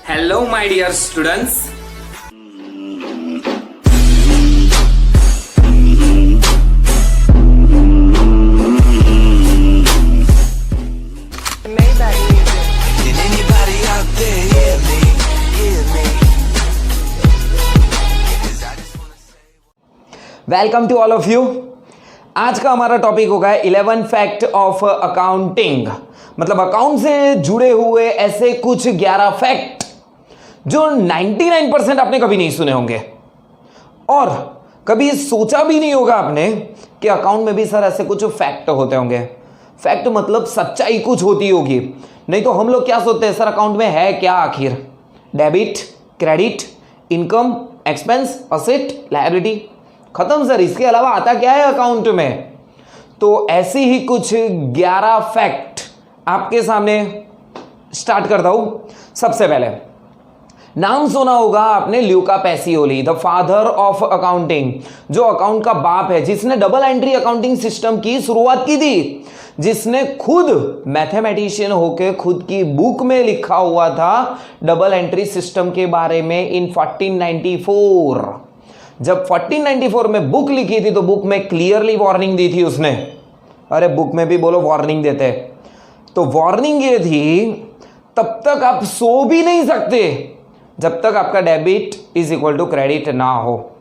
Hello, my dear students. Can anybody out there hear me? Hear me? 'Cause I just wanna say welcome to all of you. आज का हमारा topic होगा 11 fact of accounting, मतलब account से जुड़े हुए ऐसे कुछ 11 फैक्ट जो 99% आपने कभी नहीं सुने होंगे और कभी सोचा भी नहीं होगा आपने कि अकाउंट में भी सर ऐसे कुछ फैक्ट होते होंगे। फैक्ट मतलब सच्चाई कुछ होती होगी, नहीं तो हम लोग क्या सोचते हैं सर अकाउंट में है क्या आखिर, debit, credit, income, expense, asset, liability, खत्म सर, इसके अलावा आता क्या है अकाउंट में। तो ऐसे ही कुछ 11 फैक्ट आपके सामने स्टार्ट करता हूं। सबसे पहले नाम सुना होगा आपने Luca Pacioli, the father of accounting, जो अकाउंट का बाप है, जिसने डबल एंट्री अकाउंटिंग सिस्टम की शुरुआत की थी, जिसने खुद मैथमेटिशियन होकर खुद की बुक में लिखा हुआ था डबल एंट्री सिस्टम के बारे में इन 1494। जब 1494 में बुक लिखी थी तो बुक में क्लियरली वार्निंग दी थी उसने। अरे बुक में भी बोलो वार्निंग देते, तो वार्निंग ये थी तब तक आप सो भी नहीं सकते जब तक आपका debit is equal to credit ना हो।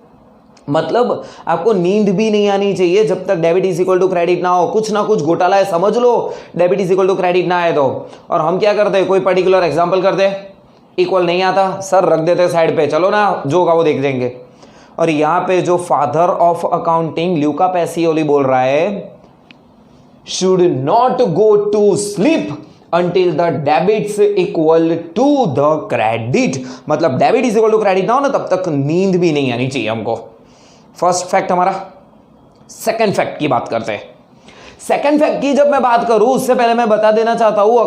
मतलब आपको नींद भी नहीं आनी चाहिए जब तक debit is equal to credit ना हो। कुछ ना कुछ घोटाला है, समझ लो, debit is equal to credit ना आए तो। और हम क्या करते हैं, कोई पर्टिकुलर एग्जांपल करते, इक्वल नहीं आता सर, रख देते साइड पे, चलो ना जो होगा वो देख देंगे। और यहाँ पे जो father of accounting Luca Pacioli बोल रहा है, should not go to sleep until the debits equal to the credit, मतलब debit is equal to credit ना हो ना तब तक नींद भी नहीं आनी चाहिए हमको। फर्स्ट फैक्ट हमारा। सेकंड फैक्ट की बात करते हैं। सेकंड फैक्ट की जब मैं बात करूं उससे पहले मैं बता देना चाहता हूं,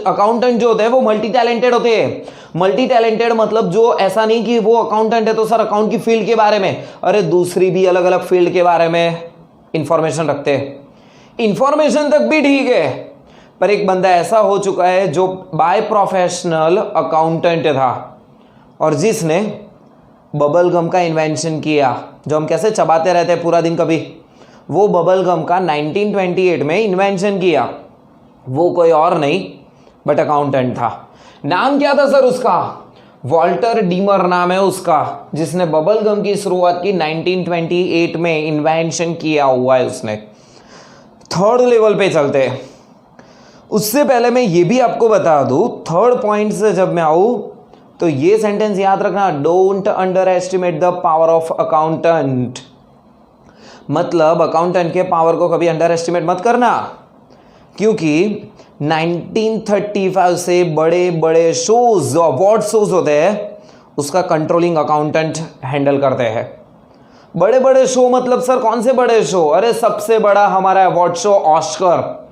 अकाउंटेंट जो होते हैं वो मल्टी टैलेंटेड होते हैं। मल्टी टैलेंटेड मतलब जो ऐसा नहीं कि वो अकाउंटेंट है तो सर अकाउंट की फील्ड के बारे में, अरे दूसरी भी अलग अलग फील्ड के बारे में इंफॉर्मेशन रखते हैं। इंफॉर्मेशन तक भी ठीक है, पर एक बंदा ऐसा हो चुका है जो बाय प्रोफेशनल अकाउंटेंट था और जिसने बबल गम का इन्वेंशन किया, जो हम कैसे चबाते रहते हैं पूरा दिन कभी, वो बबल गम का 1928 में इन्वेंशन किया। वो कोई और नहीं बट अकाउंटेंट था। नाम क्या था सर उसका? वॉल्टर डीमर नाम है उसका, जिसने बबल गम की शुरुआत की 1928 में इन्वेंशन किया हुआ है उसने। थर्ड लेवल पे चलते हैं। उससे पहले मैं ये भी आपको बता दूं, थर्ड पॉइंट से जब मैं आऊं तो ये सेंटेंस याद रखना, don't under estimate the power of accountant. मतलब अकाउंटेंट के पावर को कभी अंडर एस्टिमेट मत करना, क्योंकि 1935 से बड़े बड़े शोज, अवार्ड शोज होते हैं, उसका कंट्रोलिंग अकाउंटेंट हैंडल करते हैं। बड़े बड़े शो मतलब सर कौन से बड़े शो? अरे सबसे बड़ा हमारा अवार्ड शो ऑस्कर।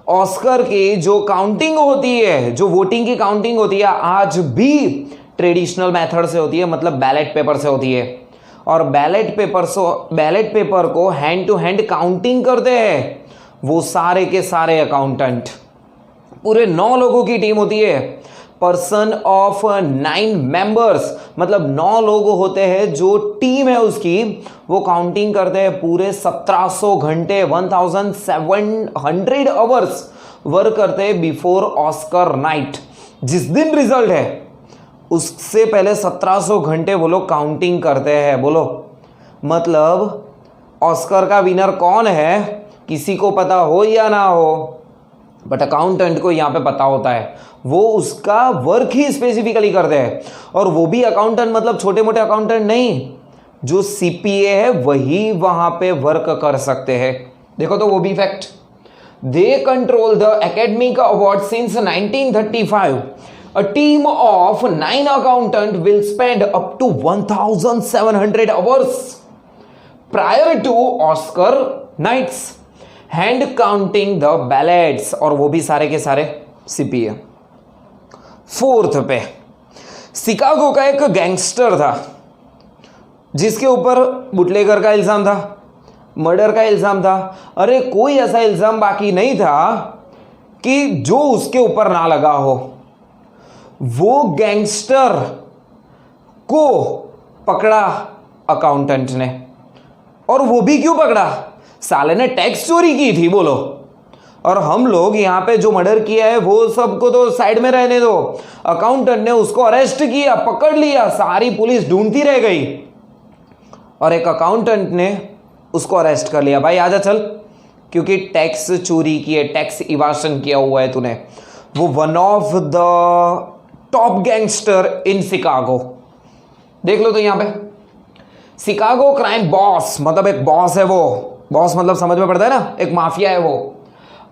ऑस्कर की जो काउंटिंग होती है, जो वोटिंग की काउंटिंग होती है, आज भी ट्रेडिशनल मेथड से होती है, मतलब बैलेट पेपर से होती है। और बैलेट पेपर को हैंड टू हैंड काउंटिंग करते हैं वो सारे के सारे अकाउंटेंट। पूरे 9 लोगों की टीम होती है, पर्सन ऑफ 9 मेंबर्स, मतलब 9 लोग होते हैं जो टीम है उसकी, वो काउंटिंग करते हैं पूरे 1700 घंटे, 1700 आवर्स वर्क करते हैं बिफोर ऑस्कर नाइट। जिस दिन रिजल्ट है उससे पहले 1700 घंटे वो लोग काउंटिंग करते हैं। बोलो, मतलब ऑस्कर का विनर कौन है किसी को पता हो या ना हो, बट अकाउंटेंट को यहाँ पे पता होता है, वो उसका वर्क ही स्पेसिफिकली करते हैं। और वो भी अकाउंटेंट मतलब छोटे मोटे अकाउंटेंट नहीं, जो सीपीए है वही वहां पे वर्क कर सकते हैं। देखो तो वो भी fact, they control the academic award since 1935। A team of 9 accountants will spend up to 1700 hours prior to Oscar nights hand counting the ballots, और वो भी सारे के सारे सीपीए। फोर्थ पे, शिकागो का एक गैंगस्टर था जिसके ऊपर बुटलेगर का इल्जाम था, मर्डर का इल्जाम था। अरे कोई ऐसा इल्जाम बाकी नहीं था कि जो उसके ऊपर ना लगा हो। वो गैंगस्टर को पकड़ा अकाउंटेंट ने। और वो भी क्यों पकड़ा? साले ने टैक्स चोरी की थी, बोलो। और हम लोग यहां पे जो मर्डर किया है वो सबको तो साइड में रहने दो, अकाउंटेंट ने उसको अरेस्ट किया, पकड़ लिया, सारी पुलिस ढूंढती रह गई और एक अकाउंटेंट ने उसको अरेस्ट कर लिया। भाई आजा चल, क्योंकि टैक्स चोरी की है, टैक्स इवाशन किया हुआ है तूने। वो one of the top gangster in Chicago. देख लो तो यहां पे शिकागो क्राइम बॉस, मतलब एक बॉस है वो। बॉस मतलब समझ में पड़ता है ना, एक माफिया है वो।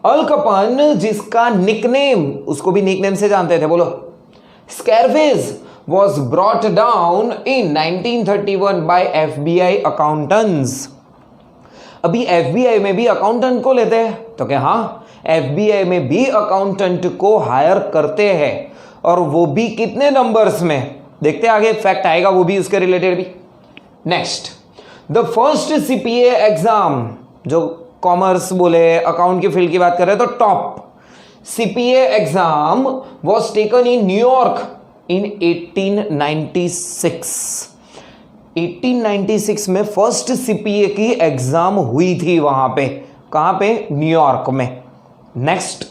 अल कैपोने, जिसका निकनेम, उसको भी निकनेम से जानते थे, बोलो, स्कैरफेस, was brought down in 1931 by FBI accountants। अभी FBI में भी अकाउंटेंट को लेते हैं, तो क्या? हाँ, FBI में भी अकाउंटेंट को हायर करते हैं, और वो भी कितने नंबर्स में, देखते आगे फैक्ट आएगा वो भी उसके रिलेटेड भी। Next, the first CPA exam, जो कॉमर्स बोले, अकाउंट की फील्ड की बात कर रहे हैं तो top CPA exam was taken in New York इन 1896। 1896 में फर्स्ट CPA की एग्जाम हुई थी वहां पे। कहां पे? न्यूयॉर्क में। Next,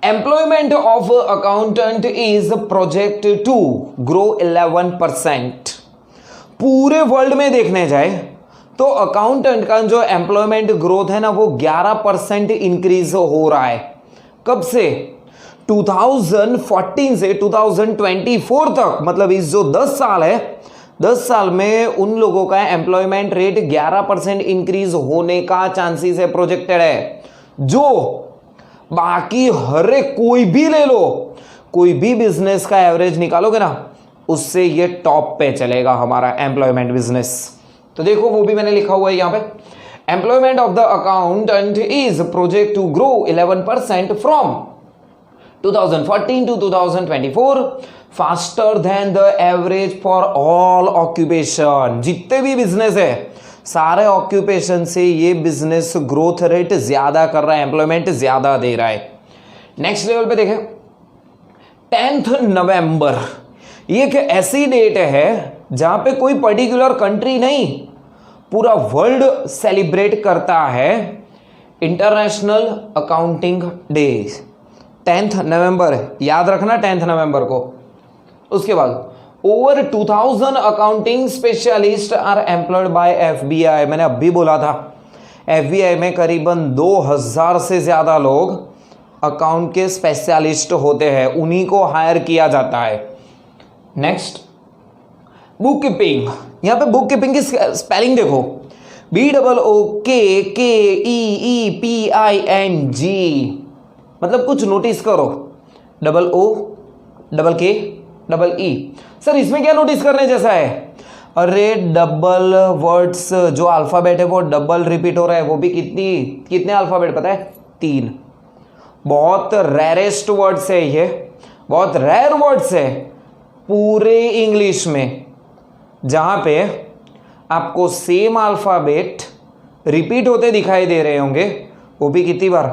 employment of accountant is project to grow 11%। पूरे वर्ल्ड में देखने जाए तो अकाउंटेंट का जो एम्प्लॉयमेंट ग्रोथ है ना, वो 11% इंक्रीज हो रहा है। कब से? 2014 से 2024 तक, मतलब इस जो 10 साल है, 10 साल में उन लोगों का एम्प्लॉयमेंट रेट 11% इंक्रीज होने का चांसेस है, प्रोजेक्टेड है। जो बाकी हर एक कोई भी ले लो, कोई भी बिजनेस का एवरेज निकालोगे ना, उससे ये टॉप पे चलेगा हमारा एम्प्लॉयमेंट बिजनेस। तो देखो वो भी मैंने लिखा हुआ है यहां पे, employment of the accountant is project to grow 11% from 2014 to 2024, faster than the average for all occupation. जितने भी बिजनेस है, सारे ऑक्यूपेशन से ये बिजनेस ग्रोथ रेट ज्यादा कर रहा है, एम्प्लॉयमेंट ज्यादा दे रहा है। नेक्स्ट लेवल पे देखें, 10 नवंबर, ये एक ऐसी डेट है जहां पे कोई पर्टिकुलर कंट्री नहीं, पूरा वर्ल्ड सेलिब्रेट करता है इंटरनेशनल अकाउंटिंग डे। 10 नवंबर, याद रखना 10 नवंबर को। उसके बाद over 2000 accounting specialist are employed by FBI। मैंने अभी बोला था FBI में करीबन 2000 से ज्यादा लोग अकाउंट के स्पेशलिस्ट होते हैं, उन्हीं को हायर किया जाता है। Next, book keeping. यहां पे बुक कीपिंग की स्पेलिंग देखो, BOOKKEEPING। मतलब कुछ नोटिस करो, OOKKEE। सर इसमें क्या नोटिस करने जैसा है? अरे डबल वर्ड्स, जो अल्फाबेट है वो डबल रिपीट हो रहा है, वो भी कितने अल्फाबेट पता है? 3। बहुत रेयरेस्ट वर्ड्स है ये, बहुत रेयर वर्ड्स है पूरे इंग्लिश में, जहां पे आपको सेम अल्फाबेट रिपीट होते दिखाई दे रहे होंगे, वो भी कितनी बार?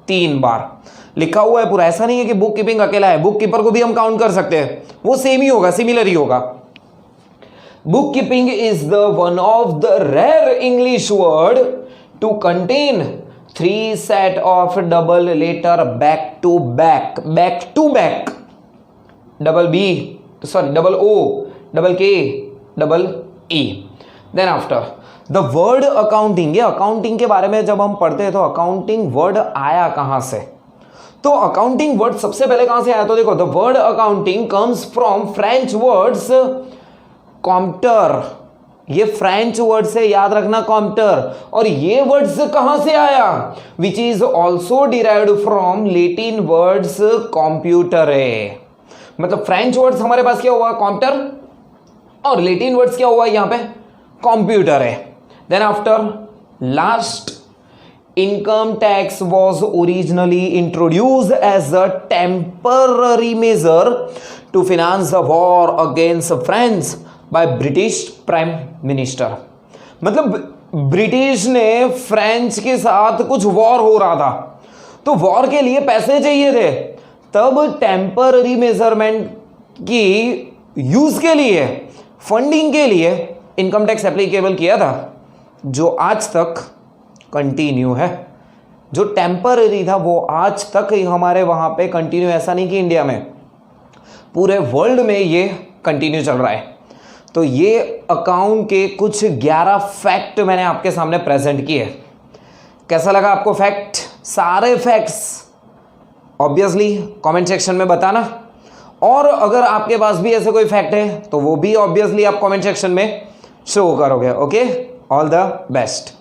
3 बार लिखा हुआ है पूरा। ऐसा नहीं है कि बुक कीपिंग अकेला है, बुक कीपर को भी हम काउंट कर सकते हैं, वो सेम ही होगा, सिमिलर ही होगा। Bookkeeping is the one of the rare English word to contain 3 set of double letter back to back, double O, double K, double E। Then after the word accounting. ये accounting के बारे में जब हम पढ़ते हैं तो accounting word आया कहां से? तो अकाउंटिंग वर्ड सबसे पहले कहां से आया? तो देखो, the word accounting comes from French words कॉम्प्टर। ये फ्रेंच वर्ड से, याद रखना, कॉम्प्टर। और ये वर्ड्स कहां से आया? Which is also derived from Latin words computer. मतलब फ्रेंच वर्ड्स हमारे पास क्या हुआ? कॉम्प्टर, और लेटिन वर्ड्स क्या हुआ यहां पे? कंप्यूटर है। Then after last, income tax was originally introduced as a temporary measure to finance the war against France by British prime minister. मतलब ब्रिटिश ने फ्रेंच के साथ कुछ वॉर हो रहा था, तो वॉर के लिए पैसे चाहिए थे, तब टेम्पररी मेजरमेंट की यूज के लिए, फंडिंग के लिए इनकम टैक्स एप्लीकेबल किया था, जो आज तक कंटिन्यू है। जो टेम्पररी था वो आज तक ही हमारे वहां पे कंटिन्यू, ऐसा नहीं कि इंडिया में, पूरे वर्ल्ड में ये कंटिन्यू चल रहा है। तो ये अकाउंट के कुछ 11 फैक्ट मैंने आपके सामने प्रेजेंट किए। कैसा लगा आपको फैक्ट? सारे फैक्ट्स ऑब्वियसली कमेंट सेक्शन में बताना, और अगर आपके पास भी ऐसे कोई फैक्ट है तो वो भी ऑब्वियसली आप कमेंट सेक्शन में शो करोगे। Okay, all the best.